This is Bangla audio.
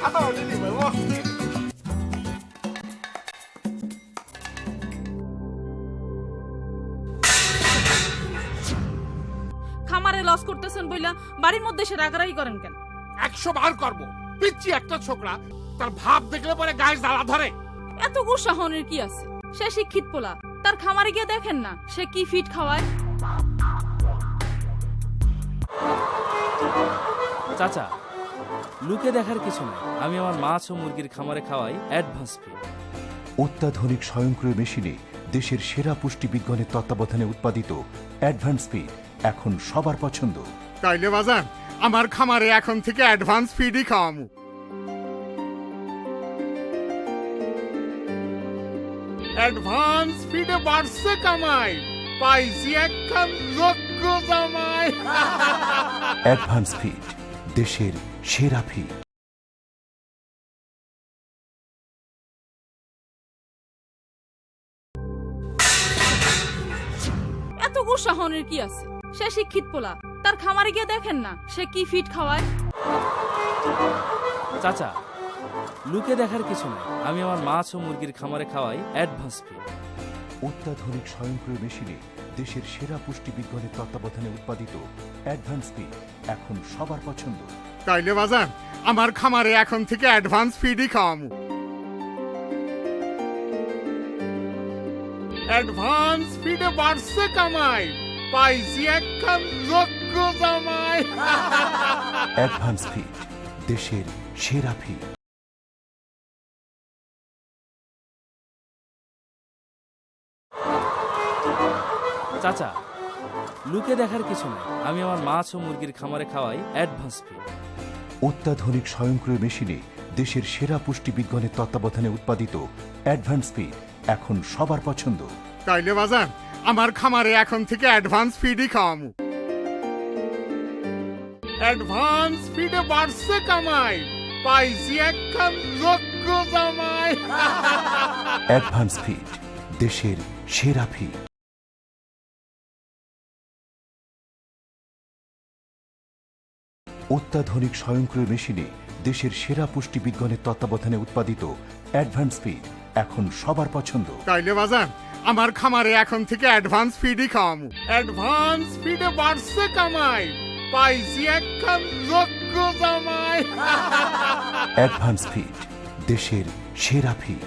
ছাতা দিদি ভাই ও খামারে লস করতেছেন বইলা বাড়ির মধ্যে সে রাগারাগি করেন কেন? 100 বার করব পিচ্ছি একটা ছোকরা তার ভাব দেখলে পরে গায়ে জ্বালা ধরে। এত গুসা হনের কি আছে? সে শিক্ষিত পোলা, তার খামারে গিয়ে দেখেন না সে কি ফিট খাওয়ায়। চাচা, লুকে দেখার কিছু নাই। আমি আমার মাছ ও মুরগির খামারে খাওয়াই অ্যাডভান্স ফিড। অত্যাধুনিক স্বয়ংক্রিয় মেশিনে দেশের সেরা পুষ্টিবিজ্ঞানের তত্ত্বাবধানে উৎপাদিত অ্যাডভান্স ফিড এখন সবার পছন্দ। তাইলে বাজান আমার খামারে এখন থেকে অ্যাডভান্স ফিডই খাওয়ামু। অ্যাডভান্স ফিডে বাড়ছে কামাই, পাইছি একখান যোগ্য জামাই। অ্যাডভান্স ফিড দেশের সেরা ফিড। এত গুসা হনের কি আছে? সে শিক্ষিত পোলা, তার খামারে গিয়ে দেখেন না সে কি ফিট খাওয়ায়। চাচা, লুকে দেখার কিছু নাই। আমি আমার মাছ ও মুরগির খামারে খাওয়াই অ্যাডভান্স ফিড। অত্যাধুনিক স্বয়ংক্রিয় মেশিনে দেশের সেরা পুষ্টিবিজ্ঞানের তত্ত্বাবধানে উৎপাদিত অ্যাডভান্স ফিড এখন সবার পছন্দ। তাইলে বাজান আমার খামারে এখন থেকে অ্যাডভান্স ফিডই খাওয়ামু। অ্যাডভান্স ফিডে বাড়ছে কামাই, পাইছি একখান যোগ্য জামাই। অ্যাডভান্স ফিড দেশের সেরা ফিড। চাচা, লুকে দেখার কিছু নাই। আমি আমার মাছ ও মুরগির খামারে খাওয়াই অ্যাডভান্স ফিড। অত্যাধুনিক স্বয়ংক্রিয় মেশিনে দেশের সেরা পুষ্টিবিজ্ঞানের তত্ত্বাবধানে উৎপাদিত অ্যাডভান্স ফিড এখন সবার পছন্দ। তাইলে বাজান আমার খামারে এখন থেকে অ্যাডভান্স ফিডই খাওয়ামু। অ্যাডভান্স ফিডে বাড়ছে কামাই, পাইছি একখান যোগ্য জামাই। অ্যাডভান্স ফিড দেশের সেরা ফিড। অত্যাধুনিক স্বয়ংক্রিয় মেশিনে দেশের সেরা পুষ্টিবিজ্ঞানের তত্ত্বাবধানে উৎপাদিত অ্যাডভান্স ফিড এখন সবার পছন্দ। তাইলে বাজান আমার খামারে এখন থেকে অ্যাডভান্স ফিডই খাওয়ামু। অ্যাডভান্স ফিডে বাড়ছে কামাই, পাইছি একখান যোগ্য জামাই। অ্যাডভান্স ফিড দেশের সেরা ফিড।